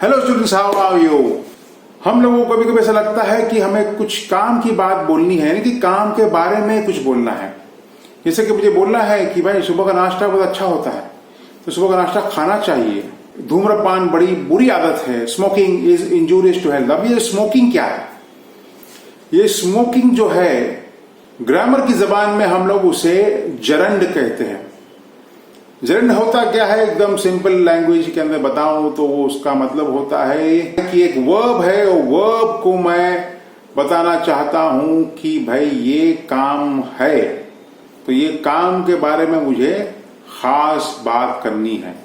Hello students, how are you. हम लोगों को कभी कभी ऐसा लगता है कि हमें कुछ काम की बात बोलनी है, यानी कि काम के बारे में कुछ बोलना है। जैसे कि मुझे बोलना है कि भाई सुबह का नाश्ता बहुत अच्छा होता है, तो सुबह का नाश्ता खाना चाहिए। धूम्रपान बड़ी बुरी आदत है, smoking is injurious to health. अब ये स्मोकिंग क्या है? ये स्मोकिंग जो है, ग्रामर की जबान में हम लोग उसे जरंड कहते हैं। जरंड होता क्या है, एकदम सिंपल लैंग्वेज के अंदर बताऊं तो वो उसका मतलब होता है कि एक वर्ब है, और वर्ब को मैं बताना चाहता हूं कि भाई ये काम है, तो ये काम के बारे में मुझे खास बात करनी है।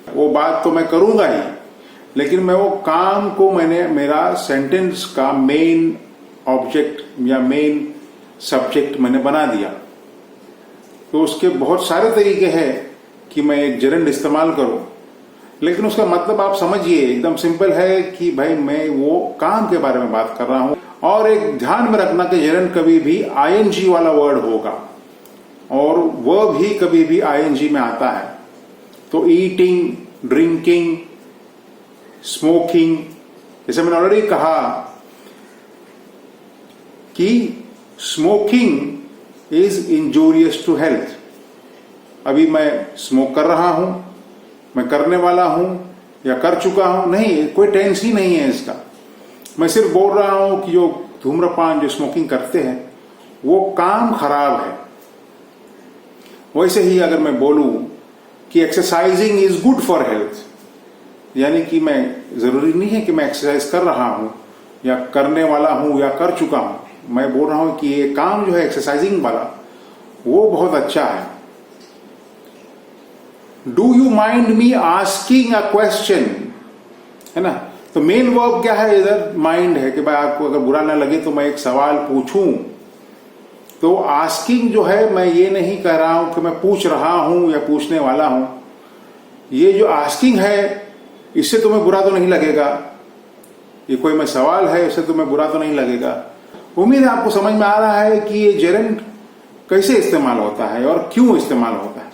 वो बात तो मैं करूंगा ही, लेकिन मैं वो काम को मैंने मेरा सेंटेंस का मेन ऑब्जेक्ट या मेन सब्जेक्ट मैंने बना दिया। तो उसके बहुत सारे तरीके हैं कि मैं एक जरंड इस्तेमाल करूं, लेकिन उसका मतलब आप समझिए, एकदम सिंपल है कि भाई मैं वो काम के बारे में बात कर रहा हूं। और एक ध्यान में रखना कि जरंड कभी भी आईएनजी वाला वर्ड होगा, और वर्ब ही कभी भी आईएनजी में आता है। तो ईटिंग, ड्रिंकिंग, स्मोकिंग, जैसे मैंने ऑलरेडी कहा कि smoking is injurious to health. अभी मैं स्मोक कर रहा हूं, मैं करने वाला हूं या कर चुका हूं, नहीं, कोई टेंस ही नहीं है इसका। मैं सिर्फ बोल रहा हूं कि जो धूम्रपान, जो स्मोकिंग करते हैं, वो काम खराब है। वैसे ही अगर मैं बोलूं कि exercising is good for health, यानी कि मैं, जरूरी नहीं है कि मैं एक्सरसाइज कर रहा हूं या करने वाला हूं या कर चुका हूं, मैं बोल रहा हूं कि ये काम जो है एक्सरसाइजिंग वाला, वो बहुत अच्छा है। Do you mind me asking a question, है ना। तो मेन वर्ब क्या है इधर? माइंड है कि भाई आपको अगर बुरा ना लगे तो मैं एक सवाल पूछूं। तो आस्किंग जो है, मैं ये नहीं कह रहा हूं कि मैं पूछ रहा हूं या पूछने वाला हूं। ये जो आस्किंग है, इससे तुम्हें बुरा तो नहीं लगेगा, ये कोई मैं सवाल है, इससे तुम्हें बुरा तो नहीं लगेगा। उम्मीद है आपको समझ में आ रहा है कि ये जेरंड कैसे इस्तेमाल होता है और क्यों इस्तेमाल होता है।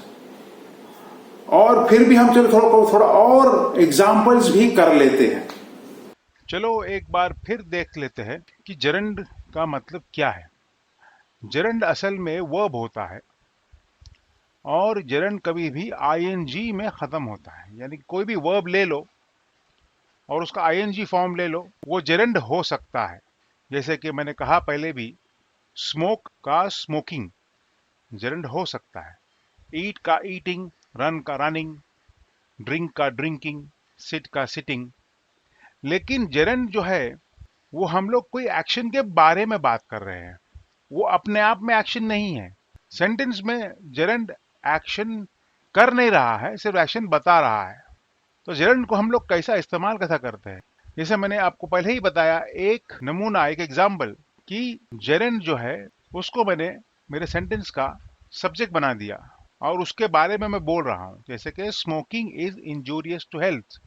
और फिर भी हम चलो थोड़ा और एग्जाम्पल्स भी कर लेते हैं। चलो एक बार फिर देख लेते हैं कि जरंड का मतलब क्या है। जरंड असल में वर्ब होता है, और जरंड कभी भी आईएनजी में खत्म होता है। यानी कोई भी वर्ब ले लो और उसका आईएनजी फॉर्म ले लो, वो जरंड हो सकता है। जैसे कि मैंने कहा पहले भी, स्मोक का स्मोकिंग जरंड हो सकता है, ईट का ईटिंग, रन का रनिंग, ड्रिंक का ड्रिंकिंग, सिट का सिटिंग। लेकिन जरंड जो है, वो हम लोग कोई एक्शन के बारे में बात कर रहे हैं, वो अपने आप में एक्शन नहीं है। सेंटेंस में जरंड एक्शन कर नहीं रहा है, सिर्फ एक्शन बता रहा है। तो जरंड को हम लोग कैसा करते हैं, जैसे मैंने आपको पहले ही बताया, एक नमूना, एक एग्जाम्पल, कि जरंड जो है उसको मैंने मेरे सेंटेंस का सब्जेक्ट बना दिया और उसके बारे में मैं बोल रहा हूं। जैसे कि smoking is injurious to health,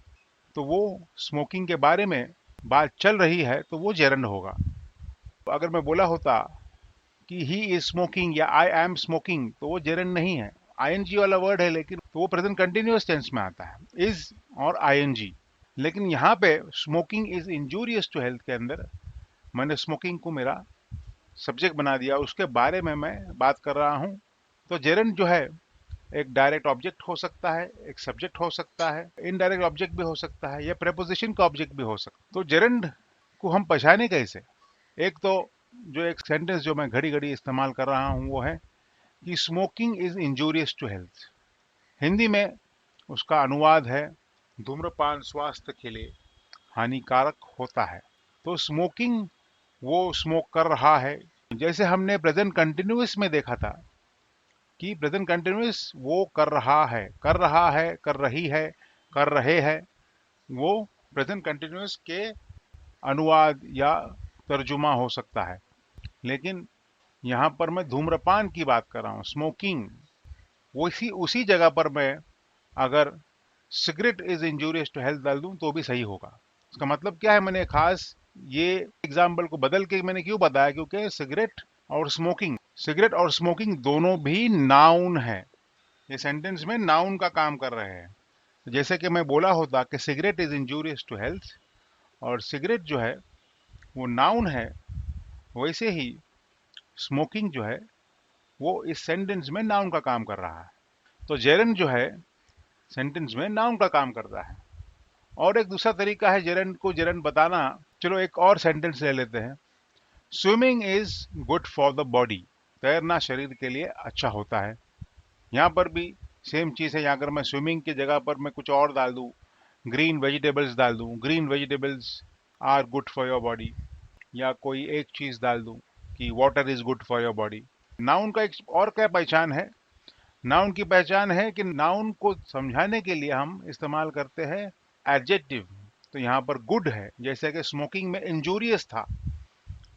तो वो स्मोकिंग के बारे में बात चल रही है, तो वो जेरंड होगा। अगर मैं बोला होता कि ही इज स्मोकिंग या आई एम स्मोकिंग, तो वो जेरंड नहीं है, आईएनजी वाला वर्ड है, लेकिन तो वो प्रेजेंट कंटिन्यूअस टेंस में आता है, इज और आईएनजी। लेकिन यहाँ पे smoking is injurious to health के अंदर मैंने स्मोकिंग को मेरा सब्जेक्ट बना दिया, उसके बारे में मैं बात कर रहा हूँ। तो जेरंड जो है, एक डायरेक्ट ऑब्जेक्ट हो सकता है, एक सब्जेक्ट हो सकता है, इनडायरेक्ट ऑब्जेक्ट भी हो सकता है, या प्रेपोजिशन का ऑब्जेक्ट भी हो सकता है। तो जेरंड को हम पहचाने कैसे? एक तो जो एक सेंटेंस जो मैं घड़ी घड़ी इस्तेमाल कर रहा हूं, वो है कि smoking is injurious to health. Hindi में उसका अनुवाद है, धूम्रपान स्वास्थ्य के लिए हानिकारक होता है। तो स्मोकिंग, वो स्मोक कर रहा है। जैसे हमने प्रेजेंट कंटिन्यूअस में देखा था कि प्रेजेंट कंटिन्यूअस वो कर रहा है, कर रहा है, कर रही है, कर रहे हैं, वो प्रेजेंट कंटिन्यूअस के अनुवाद या तर्जुमा हो सकता है। लेकिन यहाँ पर मैं धूम्रपान की बात कर रहा हूँ, स्मोकिंग। उसी उसी जगह पर मैं अगर cigarette is injurious to health डाल दूं तो भी सही होगा। इसका मतलब क्या है, मैंने खास ये एग्जाम्पल को बदल के मैंने क्यों बताया, क्योंकि सिगरेट और स्मोकिंग दोनों भी नाउन है। ये सेंटेंस में नाउन का काम कर रहे हैं। जैसे कि मैं बोला होता कि cigarette is injurious to health, और सिगरेट जो है वो नाउन है, वैसे ही स्मोकिंग जो है वो इस सेंटेंस में नाउन का काम कर रहा है। तो जेरंड जो है सेंटेंस में नाउन का काम करता है। और एक दूसरा तरीका है जेरंड को जेरंड बताना। चलो एक और सेंटेंस ले लेते हैं। Swimming is good for the body, तैरना शरीर के लिए अच्छा होता है। यहाँ पर भी सेम चीज़ है। यहाँ अगर मैं स्विमिंग की जगह पर मैं कुछ और डाल दूँ, ग्रीन वेजिटेबल्स डाल दूँ, green vegetables are good for your body, या कोई एक चीज़ डाल दूँ कि water is good for your body. Noun का एक और क्या पहचान है? नाउन की पहचान है कि नाउन को समझाने के लिए हम इस्तेमाल करते हैं एडजेक्टिव। तो यहाँ पर गुड है, जैसे कि स्मोकिंग में इंजूरियस था,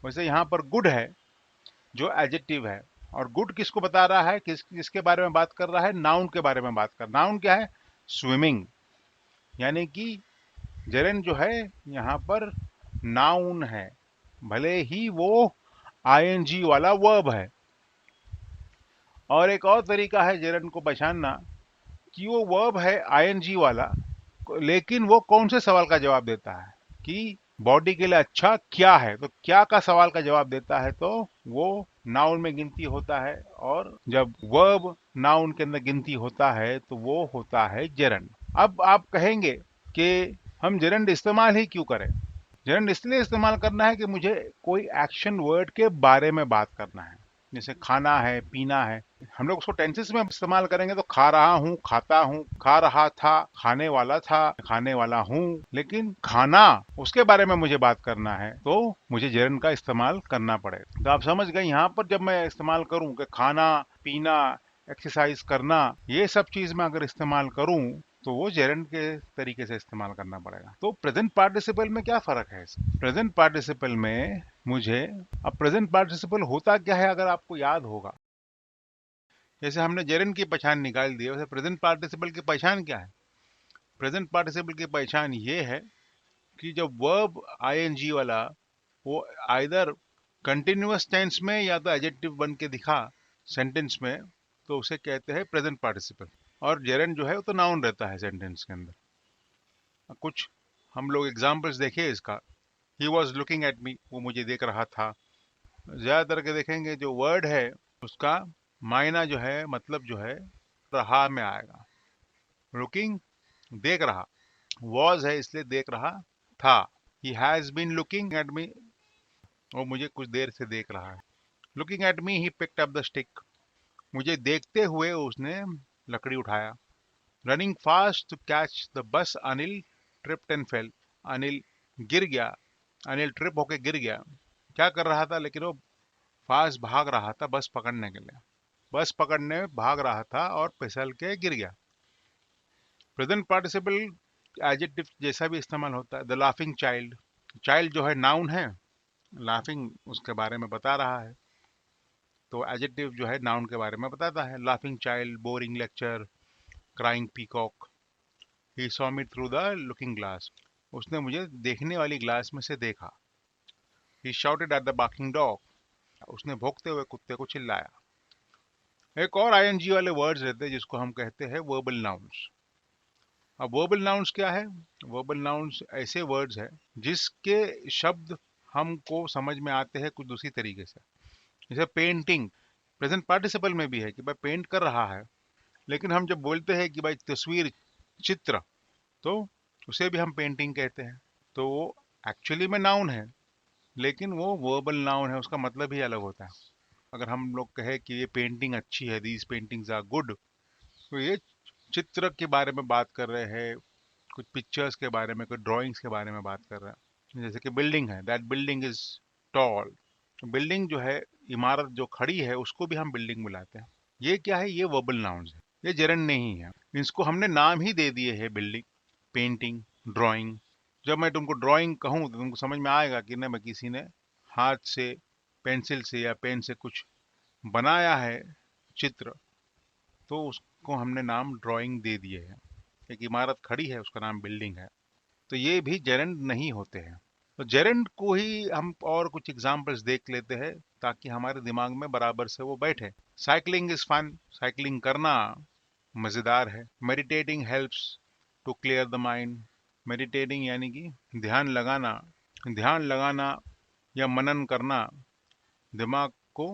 वैसे यहाँ पर गुड है जो एडजेक्टिव है। और गुड किसको बता रहा है, किसके बारे में बात कर रहा है? नाउन के बारे में बात कर। नाउन क्या है? स्विमिंग। यानी कि जेरेन जो है यहाँ पर नाउन है, भले ही वो आईएनजी वाला वर्ब है। और एक और तरीका है जेरन को पहचानना कि वो वर्ब है आईएनजी वाला, लेकिन वो कौन से सवाल का जवाब देता है कि बॉडी के लिए अच्छा क्या है। तो क्या का सवाल का जवाब देता है तो वो नाउन में गिनती होता है, और जब वर्ब नाउन के अंदर गिनती होता है तो वो होता है जेरंड। अब आप कहेंगे कि हम जेरंड इस्तेमाल ही क्यों करें? जेरंड इसलिए इस्तेमाल करना है कि मुझे कोई एक्शन वर्ड के बारे में बात करना है, जैसे खाना है, पीना है। हम लोग उसको टेंसेस में इस्तेमाल करेंगे तो खा रहा हूँ, खाता हूँ, खा रहा था, खाने वाला था, खाने वाला हूँ। लेकिन खाना, उसके बारे में मुझे बात करना है तो मुझे जेरंड का इस्तेमाल करना पड़ेगा। तो आप समझ गए, यहाँ पर जब मैं इस्तेमाल करूँ कि खाना, पीना, एक्सरसाइज करना, ये सब चीज मैं अगर इस्तेमाल करूं तो वो जेरंड के तरीके से इस्तेमाल करना पड़ेगा। तो प्रेजेंट पार्टिसिपल में क्या फर्क है? प्रेजेंट पार्टिसिपल में मुझे, अब प्रेजेंट पार्टिसिपल होता क्या है अगर आपको याद होगा, जैसे हमने जेरंड की पहचान निकाल दी, वैसे प्रेजेंट पार्टिसिपल की पहचान क्या है? प्रेजेंट पार्टिसिपल की पहचान ये है कि जब वर्ब आईएनजी वाला वो आइदर कंटिन्यूअस टेंस में या तो एडजेक्टिव बन के दिखा सेंटेंस में, तो उसे कहते हैं प्रेजेंट पार्टिसिपल। और जेरंड जो है वो तो नाउन रहता है सेंटेंस के अंदर। कुछ हम लोग एग्जाम्पल्स देखिए इसका। He was looking at me, वो मुझे देख रहा था। ज्यादातर के देखेंगे जो वर्ड है उसका मायना जो है, मतलब जो है, रहा में आएगा। लुकिंग, देख रहा, वॉज है इसलिए देख रहा था। He has been looking at me, वो मुझे कुछ देर से देख रहा है। Looking at me he picked up the stick, मुझे देखते हुए उसने लकड़ी उठाया। Running fast to catch the bus, Anil tripped and fell, Anil गिर गया, अनिल ट्रिप होके गिर गया। क्या कर रहा था? लेकिन वो फास्ट भाग रहा था बस पकड़ने के लिए, बस पकड़ने भाग रहा था और फिसल के गिर गया। प्रेजेंट पार्टिसिपल एडजेक्टिव जैसा भी इस्तेमाल होता है। द लाफिंग चाइल्ड, चाइल्ड जो है नाउन है, लाफिंग उसके बारे में बता रहा है, तो एडजेक्टिव जो है नाउन के बारे में बताता है। Laughing child, boring lecture, crying peacock, he saw me through the looking glass, उसने मुझे देखने वाली ग्लास में से देखा। He shouted at the barking dog, उसने भौंकते हुए कुत्ते को चिल्लाया। एक और आईएनजी वाले वर्ड्स रहते हैं जिसको हम कहते हैं वर्बल नाउन्स। अब वर्बल नाउन्स क्या है? वर्बल नाउन्स ऐसे वर्ड्स है जिसके शब्द हमको समझ में आते हैं कुछ दूसरी तरीके से। जैसे पेंटिंग, प्रेजेंट पार्टिसिपल में भी है कि भाई पेंट कर रहा है, लेकिन हम जब बोलते हैं कि भाई तस्वीर, चित्र, तो उसे भी हम पेंटिंग कहते हैं। तो वो एक्चुअली में नाउन है, लेकिन वो वर्बल नाउन है, उसका मतलब ही अलग होता है। अगर हम लोग कहे कि ये पेंटिंग अच्छी है, दीज पेंटिंग्स आर गुड, तो ये चित्र के बारे में बात कर रहे हैं, कुछ पिक्चर्स के बारे में, कुछ ड्राइंग्स के बारे में बात कर रहे हैं। जैसे कि बिल्डिंग है, that building is tall, building जो है, इमारत जो खड़ी है, उसको भी हम बिल्डिंग बुलाते हैं। ये क्या है? ये वर्बल नाउन्स है, ये जेरंड नहीं है। इसको हमने नाम ही दे दिए है, बिल्डिंग, पेंटिंग, ड्राइंग। जब मैं तुमको ड्राइंग कहूँ तो तुमको समझ में आएगा कि नहीं, मैं किसी ने हाथ से, पेंसिल से या पेन से कुछ बनाया है चित्र, तो उसको हमने नाम ड्राइंग दे दिए है। एक इमारत खड़ी है, उसका नाम बिल्डिंग है। तो ये भी जेरंड नहीं होते हैं। तो जेरंड को ही हम और कुछ एग्जाम्पल्स देख लेते हैं ताकि हमारे दिमाग में बराबर से वो बैठे। साइकिलिंग इज फन, साइकिलिंग करना मजेदार है। Meditating helps, to clear the mind. Meditating यानी कि ध्यान लगाना या मनन करना दिमाग को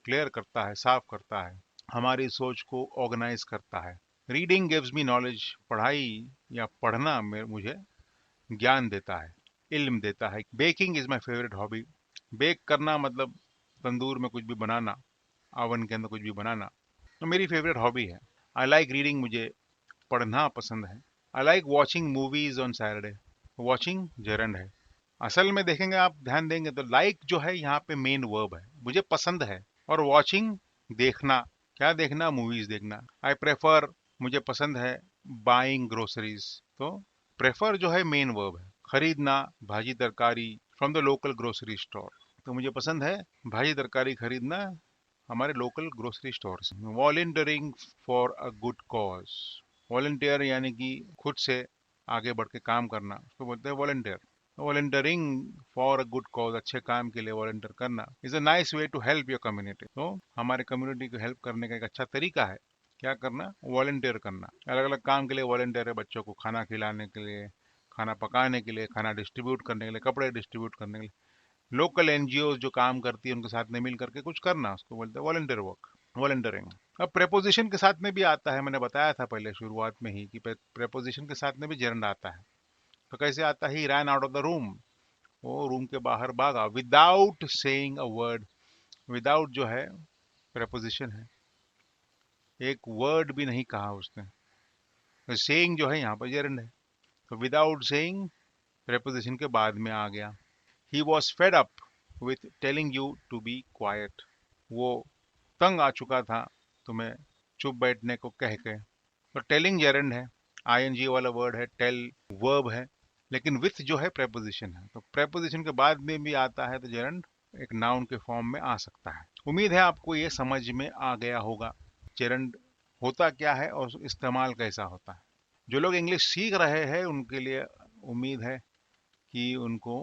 क्लियर करता है, साफ करता है, हमारी सोच को ऑर्गेनाइज करता है। रीडिंग गिव्स मी नॉलेज, पढ़ाई या पढ़ना मुझे ज्ञान देता है, इल्म देता है। Baking is my favourite hobby, bake करना मतलब तंदूर में कुछ भी बनाना, ओवन के अंदर कुछ भी बनाना, तो मेरी फेवरेट हॉबी है। आई लाइक रीडिंग, मुझे पढ़ना पसंद है। I like watching movies on Saturday, watching gerund है। असल में देखेंगे आप, ध्यान देंगे तो लाइक जो है यहाँ पे मेन वर्ब है, मुझे पसंद है, और वॉचिंग देखना, क्या देखना, मूवीज देखना। आई प्रेफर, मुझे पसंद है, बाइंग ग्रोसरीज, तो प्रेफर जो है मेन वर्ब है। खरीदना भाजी तरकारी from the local grocery store, तो मुझे पसंद है भाजी तरकारी खरीदना हमारे लोकल ग्रोसरी स्टोर से। Volunteering for a good cause, volunteer यानी कि खुद से आगे बढ़ के काम करना, उसको बोलते हैं volunteer. Volunteering for a good cause, अच्छे काम के लिए वॉलंटियर करना, is a nice way to help your community, तो हमारे कम्युनिटी को हेल्प करने का एक अच्छा तरीका है। क्या करना, वॉलंटियर करना। अलग अलग काम के लिए वॉलंटियर है, बच्चों को खाना खिलाने के लिए, खाना पकाने के लिए, खाना डिस्ट्रीब्यूट करने के लिए, कपड़े डिस्ट्रीब्यूट करने के लिए, लोकल एनजीओ जो काम करती है उनके साथ में मिल करके कुछ करना, उसको बोलते हैं वॉलंटियर वर्क, वॉलंटियरिंग। अब प्रेपोजिशन के साथ में भी आता है, मैंने बताया था पहले शुरुआत में ही कि प्रेपोजिशन के साथ में भी जेरंड आता है। तो कैसे आता है, he ran out of the room, वो रूम के बाहर भागा, without saying a word. Without जो है प्रेपोजिशन है, एक वर्ड भी नहीं कहा उसने, तो सेइंग जो है यहाँ पर जेरंड है, तो विदाउट सेइंग प्रेपोजिशन के बाद में आ गया। He was fed up with telling you to be quiet, वो तंग आ चुका था तुम्हें चुप बैठने को कह के, तो टेलिंग जेरंड है, आईएनजी वाला वर्ड है, टेल वर्ब है, लेकिन विथ जो है प्रेपोजिशन है, तो प्रेपोजिशन के बाद में भी आता है तो जेरंड एक नाउन के फॉर्म में आ सकता है। उम्मीद है आपको ये समझ में आ गया होगा जेरंड होता क्या है और इस्तेमाल कैसा होता है। जो लोग इंग्लिश सीख रहे हैं उनके लिए उम्मीद है कि उनको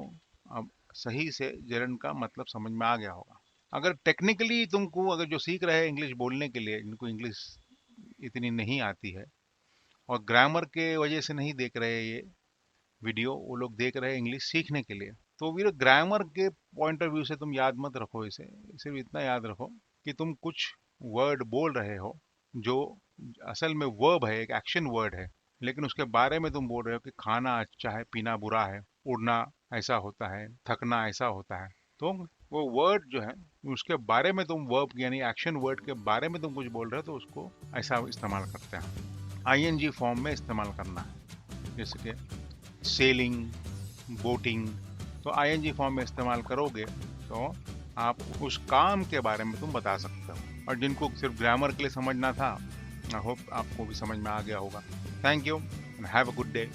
अब सही से जेरंड का मतलब समझ में आ गया होगा। अगर टेक्निकली तुमको, अगर जो सीख रहे हैं इंग्लिश बोलने के लिए, जिनको इंग्लिश इतनी नहीं आती है और ग्रामर के वजह से नहीं देख रहे ये वीडियो, वो लोग देख रहे हैं इंग्लिश सीखने के लिए, तो वीर ग्रामर के पॉइंट ऑफ व्यू से तुम याद मत रखो इसे, सिर्फ इतना याद रखो कि तुम कुछ वर्ड बोल रहे हो जो असल में वर्ब है, एक एक्शन वर्ड है, लेकिन उसके बारे में तुम बोल रहे हो कि खाना अच्छा है, पीना बुरा है, उड़ना ऐसा होता है, थकना ऐसा होता है, तो वो वर्ड जो है उसके बारे में तुम वर्ब यानी एक्शन वर्ड के बारे में तुम कुछ बोल रहे हो, तो उसको ऐसा इस्तेमाल करते हैं, आईएनजी फॉर्म में इस्तेमाल करना है। जैसे कि सेलिंग, बोटिंग, तो आईएनजी फॉर्म में इस्तेमाल करोगे तो आप उस काम के बारे में तुम बता सकते हो। और जिनको सिर्फ ग्रामर के लिए समझना था, आई होप आपको भी समझ में आ गया होगा। Thank you and have a good day.